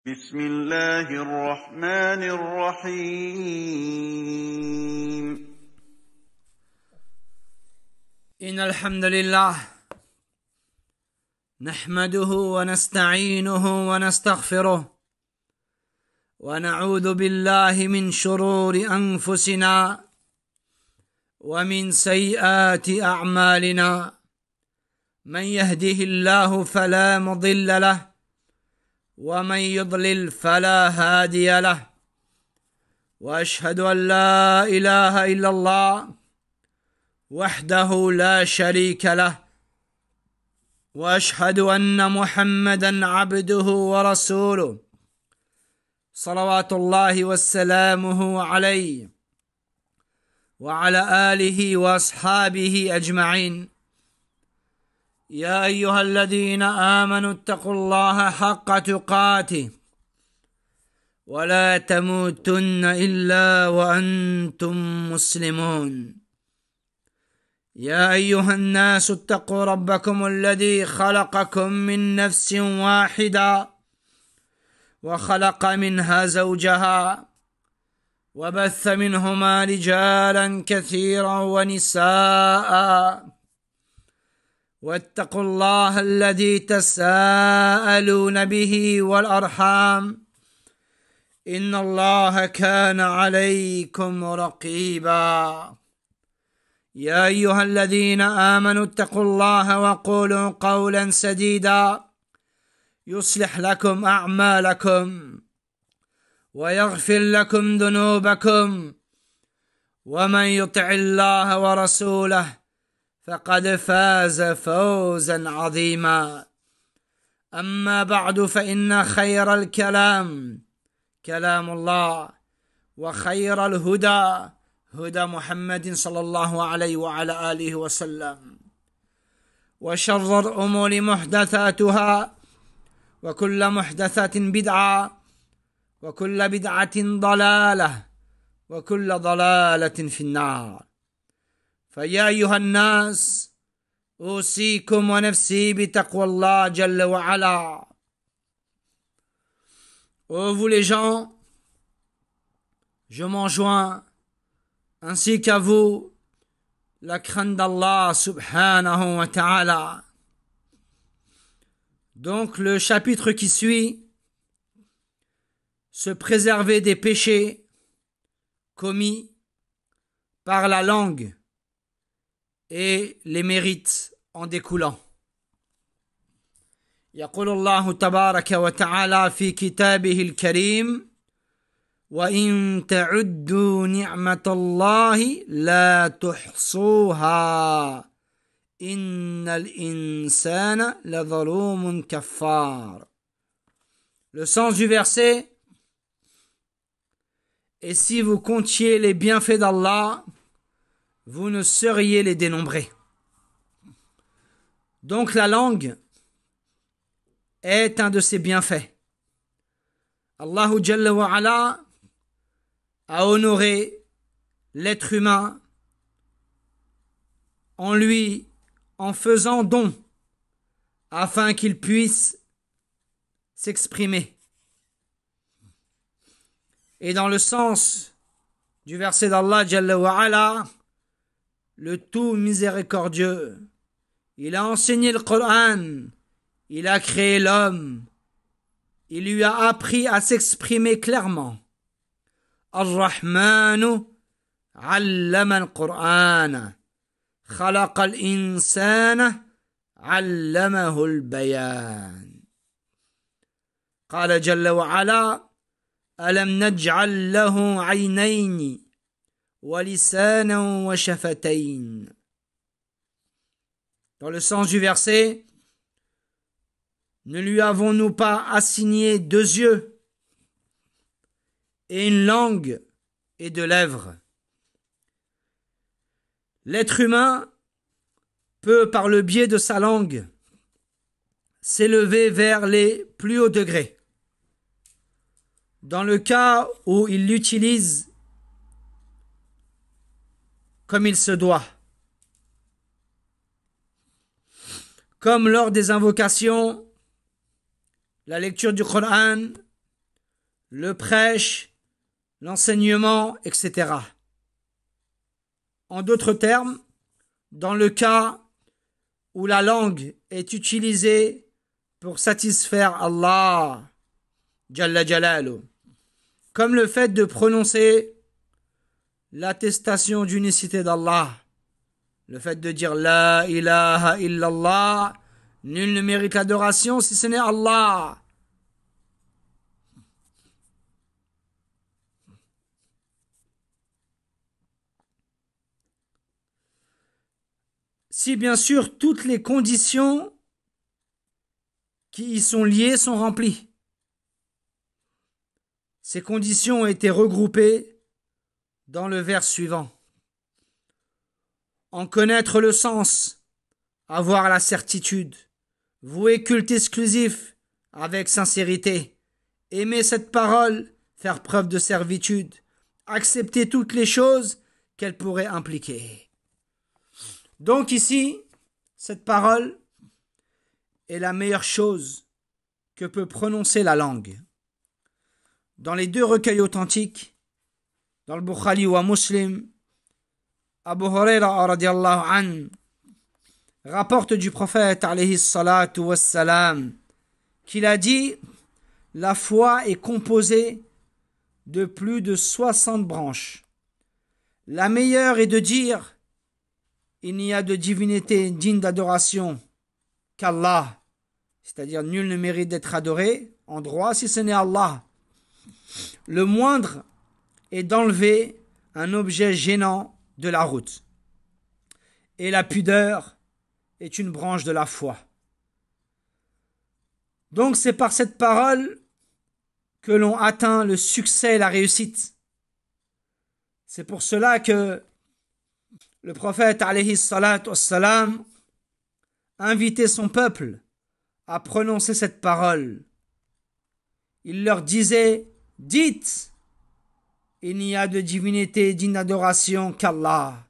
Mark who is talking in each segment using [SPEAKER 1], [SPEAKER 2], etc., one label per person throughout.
[SPEAKER 1] بسم الله الرحمن الرحيم
[SPEAKER 2] إن الحمد لله نحمده ونستعينه ونستغفره ونعوذ بالله من شرور أنفسنا ومن سيئات أعمالنا من يهده الله فلا مضل له ومن يضلل فلا هادي له وأشهد أن لا إله إلا الله وحده لا شريك له وأشهد أن محمدا عبده ورسوله صلوات الله وسلامه عليه وعلى آله وأصحابه أجمعين. يا أيها الذين آمنوا اتقوا الله حق تقاته ولا تموتن إلا وأنتم مسلمون. يا أيها الناس اتقوا ربكم الذي خلقكم من نفس واحدة وخلق منها زوجها وبث منهما رجالا كثيرا ونساء واتقوا الله الذي تساءلون به والأرحام إن الله كان عليكم رقيبا. يا أيها الذين آمنوا اتقوا الله وقولوا قولا سديدا يصلح لكم أعمالكم ويغفر لكم ذنوبكم ومن يطع الله ورسوله فقد فاز فوزا عظيما. أما بعد فإن خير الكلام كلام الله وخير الهدى هدى محمد صلى الله عليه وعلى آله وسلم وشر الأمور محدثاتها وكل محدثة بدعة وكل بدعة ضلالة وكل ضلالة في النار. فيا أيها الناس أوصيكم ونفسي بتقوى الله جل وعلا. Ô vous les gens, je m'enjoins ainsi qu'à vous la crainte d'Allah subhanahu wa ta'ala. Donc le chapitre qui suit, se préserver des péchés commis par la langue et les mérites en découlant. يقول الله تبارك وتعالى في كتابه الكريم وإن تعدوا نعمة الله لا تحصوها إن الإنسان لظلوم كفار. Le sens du verset: et si vous comptiez les bienfaits d'Allah, vous ne sauriez les dénombrer. Donc la langue est un de ses bienfaits. Allahu Jalla wa Ala a honoré l'être humain en lui en faisant don afin qu'il puisse s'exprimer. Et dans le sens du verset d'Allah Jalla wa Ala, le tout miséricordieux, il a enseigné le Coran, il a créé l'homme, il lui a appris à s'exprimer clairement. Ar-Rahmanu allama al-Qur'ana, khalaqa al-insana, allamahu al-bayan. قال جل وعلا ألم نجعل له عينين ولسانا وشفتين. Dans le sens du verset, ne lui avons-nous pas assigné 2 yeux et une langue et 2 lèvres? L'être humain peut, par le biais de sa langue, s'élever vers les plus hauts degrés. Dans le cas où il l'utilise comme il se doit. Comme lors des invocations, la lecture du Coran le prêche, l'enseignement, etc. En d'autres termes, dans le cas où la langue est utilisée pour satisfaire Allah, Jalla Jalalu, comme le fait de prononcer l'attestation d'unicité d'Allah, le fait de dire La ilaha illallah, nul ne mérite l'adoration si ce n'est Allah. Si bien sûr toutes les conditions qui y sont liées sont remplies. Ces conditions ont été regroupées dans le vers suivant. En connaître le sens, avoir la certitude, vouer culte exclusif avec sincérité, aimer cette parole, faire preuve de servitude, accepter toutes les choses qu'elle pourrait impliquer. Donc ici, cette parole est la meilleure chose que peut prononcer la langue. Dans les deux recueils authentiques, dans le Bukhari ou à Muslim, Abu Huraira radiallahu anhu rapporte du prophète alayhi salatu wassalam qu'il a dit « La foi est composée de plus de 60 branches. La meilleure est de dire « Il n'y a de divinité digne d'adoration qu'Allah » c'est-à-dire nul ne mérite d'être adoré en droit si ce n'est Allah. Le moindre est d'enlever un objet gênant de la route. Et la pudeur est une branche de la foi. Donc c'est par cette parole que l'on atteint le succès et la réussite. C'est pour cela que le prophète alayhi salatu wassalam invitait son peuple à prononcer cette parole. Il leur disait, dites, il n'y a de divinité digne d'adoration qu'Allah,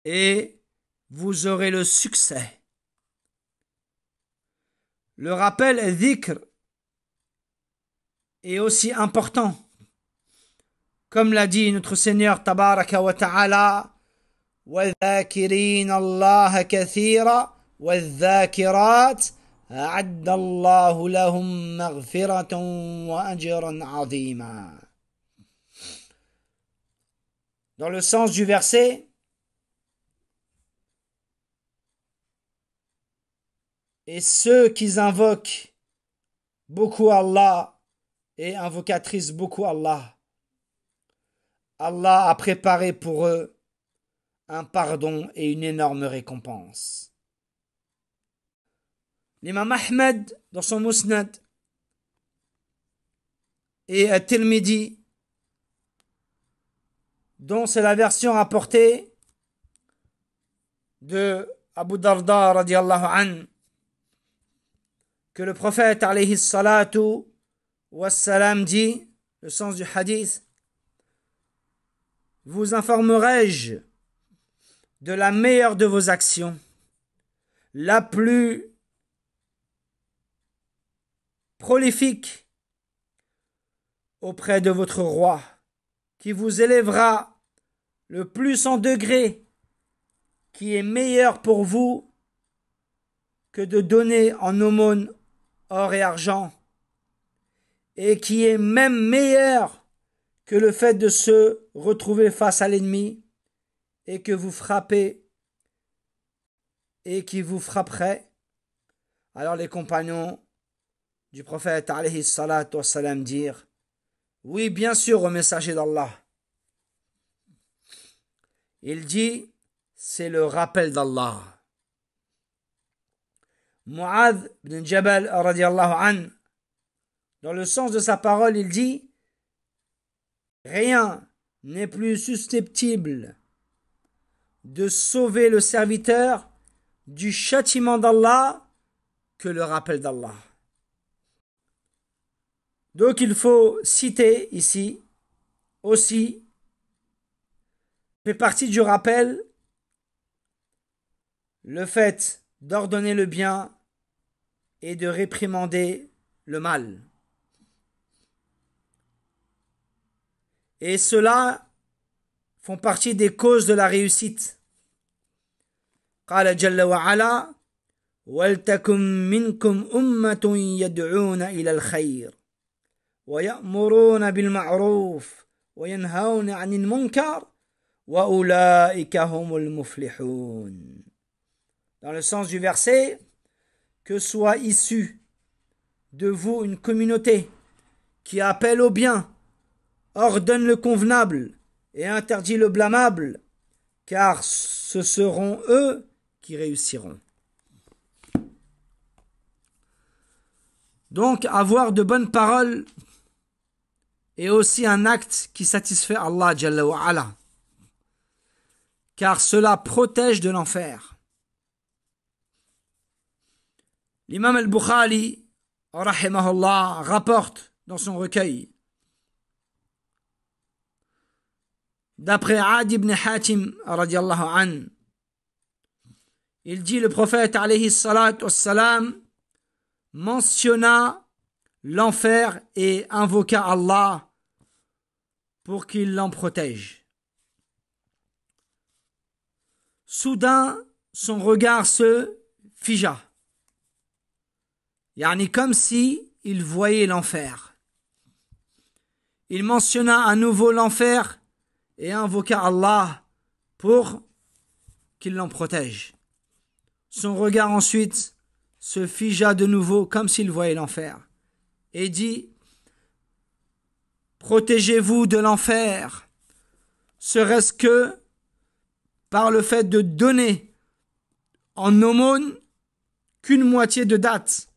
[SPEAKER 2] et vous aurez le succès. Le rappel dhikr est aussi important. Comme l'a dit notre Seigneur Tabaraka wa Ta'ala, وَالذَّاكِرِينَ اللَّهَ كَثِيرًا وَالذَّاكِرَاتِ أعد الله لهم مغفرة وأجرا عظيما. Dans le sens du verset, et ceux qui invoquent beaucoup Allah et invocatrices beaucoup Allah, Allah a préparé pour eux un pardon et une énorme récompense. L'imam Ahmed, dans son Musnad, et At-Tirmidhi, dont c'est la version rapportée de Abu Darda radiallahu anhu, que le prophète alayhi salatu wassalam dit, le sens du hadith, vous informerai-je de la meilleure de vos actions, la plus prolifique auprès de votre roi, qui vous élèvera le plus en degré, qui est meilleur pour vous que de donner en aumône or et argent, et qui est même meilleur que le fait de se retrouver face à l'ennemi et que vous frappez et qui vous frapperait. Alors les compagnons du prophète alayhi salatu wassalam dire, oui, bien sûr, au messager d'Allah. Il dit, c'est le rappel d'Allah. Mu'adh ibn Jabal radiallahu anhu, dans le sens de sa parole, il dit, rien n'est plus susceptible de sauver le serviteur du châtiment d'Allah que le rappel d'Allah. Donc il faut citer ici aussi, fait partie du rappel, le fait d'ordonner le bien et de réprimander le mal. Et ceux-là font partie des causes de la réussite. قال جل وعلا وَلْتَكُمْ مِنْكُمْ أُمَّةٌ يَدْعُونَ إِلَى الْخَيْرِ وَيَأْمُرُونَ بِالْمَعْرُوفِ وَيَنْهَوْنَ عَنِ الْمُنْكَرِ وَأُولَئِكَ هُمُ الْمُفْلِحُونَ. Dans le sens du verset, que soit issue de vous une communauté qui appelle au bien, ordonne le convenable et interdit le blâmable, car ce seront eux qui réussiront. Donc, avoir de bonnes paroles est aussi un acte qui satisfait Allah Jalla wa Ala, car cela protège de l'enfer. L'imam al-Bukhari, rahimahullah, rapporte dans son recueil, d'après Adi ibn Hatim, radiallahu an, il dit le prophète, alayhi salatu wassalam, mentionna l'enfer et invoqua Allah pour qu'il l'en protège. Soudain, son regard se figea, yani comme si il voyait l'enfer. Il mentionna à nouveau l'enfer et invoqua Allah pour qu'il l'en protège. Son regard ensuite se figea de nouveau comme s'il voyait l'enfer et dit: protégez-vous de l'enfer, serait-ce que par le fait de donner en aumône qu'une moitié de date.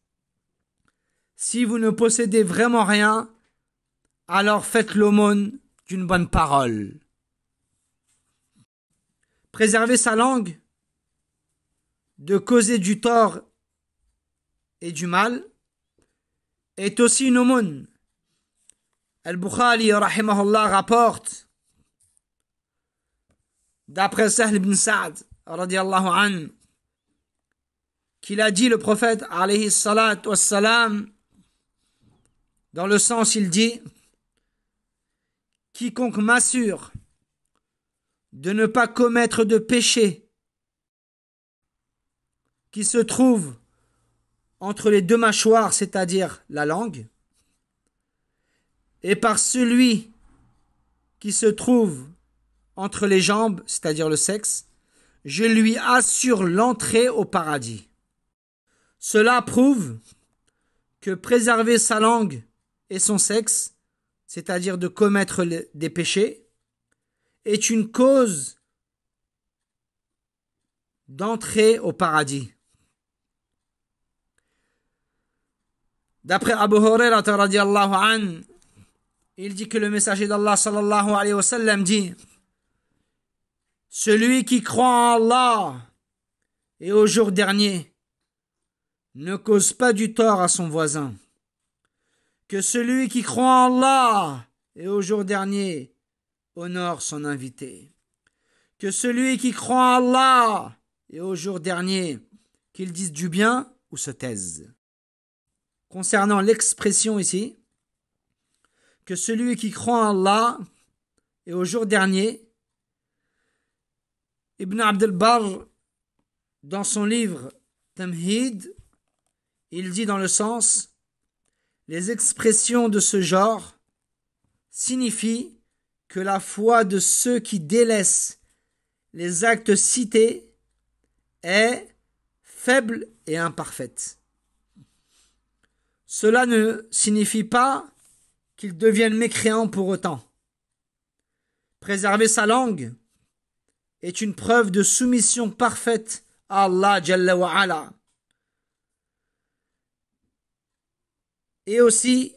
[SPEAKER 2] Si vous ne possédez vraiment rien, alors faites l'aumône d'une bonne parole. Préserver sa langue de causer du tort et du mal est aussi une aumône. Al-Bukhari rahimahullah rapporte d'après Sahl ibn Sa'd radiyallahu an qu'il a dit le prophète alayhi salatu wassalam, dans le sens il dit: quiconque m'assure de ne pas commettre de péché qui se trouve entre les deux mâchoires, c'est-à-dire la langue, et par celui qui se trouve entre les jambes, c'est-à-dire le sexe, je lui assure l'entrée au paradis. Cela prouve que préserver sa langue et son sexe, c'est-à-dire de commettre des péchés, est une cause d'entrée au paradis. D'après Abu Huraira radiyallahu an, il dit que le messager d'Allah sallallahu alayhi wa sallam dit: celui qui croit en Allah et au jour dernier ne cause pas du tort à son voisin. Que celui qui croit en Allah et au jour dernier honore son invité. Que celui qui croit en Allah et au jour dernier qu'il dise du bien ou se taise. Concernant l'expression ici, que celui qui croit en Allah et au jour dernier, Ibn Abd al-Barr, dans son livre Tamhid, il dit dans le sens: les expressions de ce genre signifient que la foi de ceux qui délaissent les actes cités est faible et imparfaite. Cela ne signifie pas qu'ils deviennent mécréants pour autant. Préserver sa langue est une preuve de soumission parfaite à Allah Jalla wa Ala. Et aussi,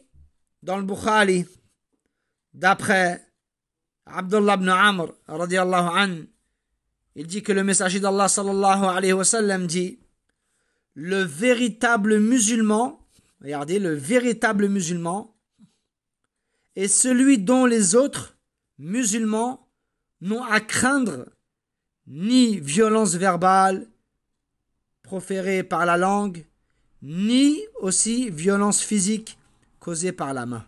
[SPEAKER 2] dans le Bukhari, d'après Abdullah ibn Amr, radiyallahu an, il dit que le messager d'Allah sallallahu alayhi wa sallam dit: le véritable musulman, regardez, le véritable musulman est celui dont les autres musulmans n'ont à craindre ni violence verbale proférée par la langue, ni aussi violence physique causée par la main.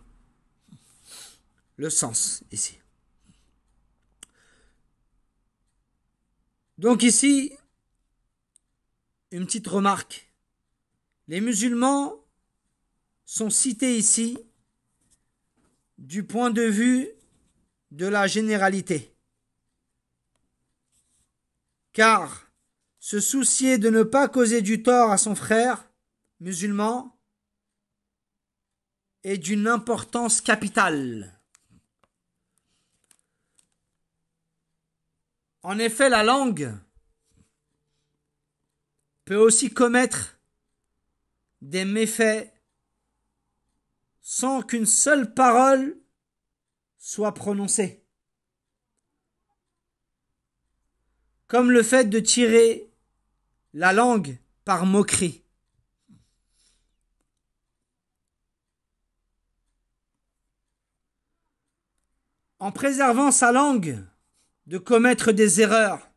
[SPEAKER 2] Le sens ici. Donc ici, une petite remarque. Les musulmans sont cités ici du point de vue de la généralité. Car se soucier de ne pas causer du tort à son frère musulman est d'une importance capitale. En effet, la langue peut aussi commettre des méfaits sans qu'une seule parole soit prononcée. Comme le fait de tirer la langue par moquerie. En préservant sa langue de commettre des erreurs,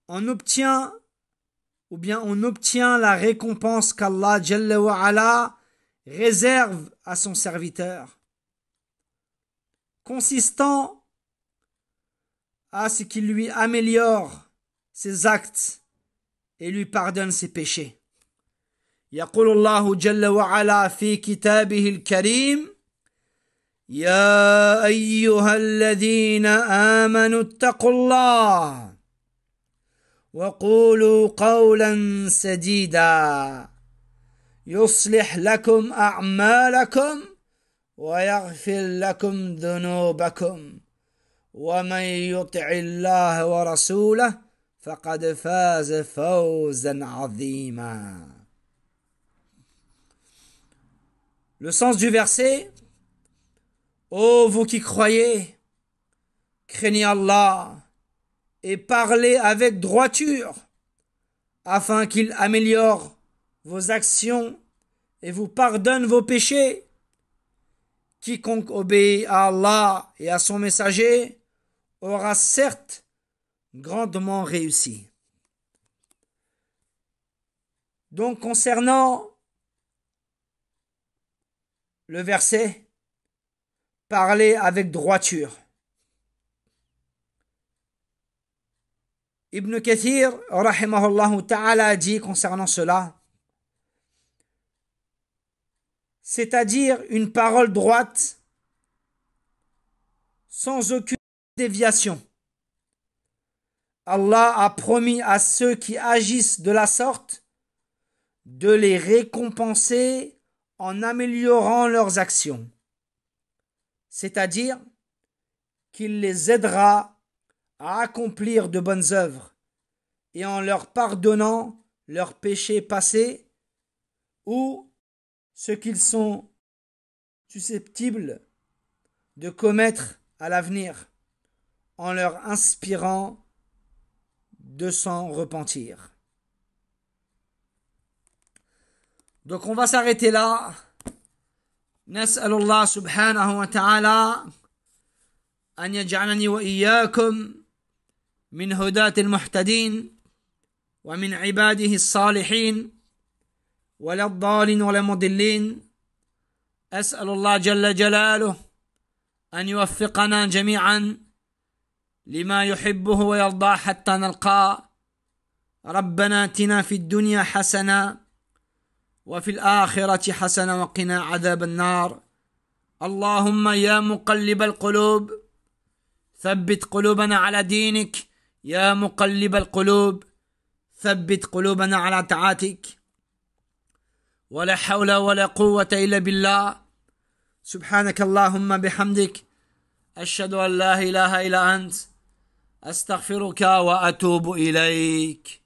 [SPEAKER 2] on obtient la récompense qu'Allah Jalla wa Ala réserve à son serviteur, consistant à ce qu'il lui améliore ses actes et lui pardonne ses péchés. يقول الله جل وعلا في كتابه الكريم: يا أيها الذين آمنوا اتقوا الله وقولوا قولا سديدا يصلح لكم أعمالكم ويغفر لكم ذنوبكم ومن يطع الله ورسوله فقد فاز فوزا عظيما. Le sens du verset: ô vous qui croyez, craignez Allah et parlez avec droiture, afin qu'il améliore vos actions et vous pardonne vos péchés. Quiconque obéit à Allah et à son messager aura certes grandement réussi. Donc concernant le verset, parler avec droiture. Ibn Kathir, rahimahullah ta'ala, dit concernant cela, c'est-à-dire une parole droite sans aucune déviation. Allah a promis à ceux qui agissent de la sorte de les récompenser en améliorant leurs actions, c'est-à-dire qu'il les aidera à accomplir de bonnes œuvres et en leur pardonnant leurs péchés passés ou ce qu'ils sont susceptibles de commettre à l'avenir, en leur inspirant de s'en repentir. Donc on va s'arrêter là. Nas'alullah subhanahu wa ta'ala an yaj'alani wa iyyakum min hudati al-muhtadin wa min ibadihi as-salihin wa lad-dallin wa la-mudillin. As'alullah jalla jalaluhu an yuwaffiqana jami'an لما يحبه ويرضى حتى نلقاه. ربنا اتنا في الدنيا حسنة وفي الآخرة حسنة وقنا عذاب النار. اللهم يا مقلب القلوب ثبت قلوبنا على دينك. يا مقلب القلوب ثبت قلوبنا على طاعتك. ولا حول ولا قوة إلا بالله. سبحانك اللهم بحمدك أشهد أن لا إله إلا أنت أستغفرك وأتوب إليك.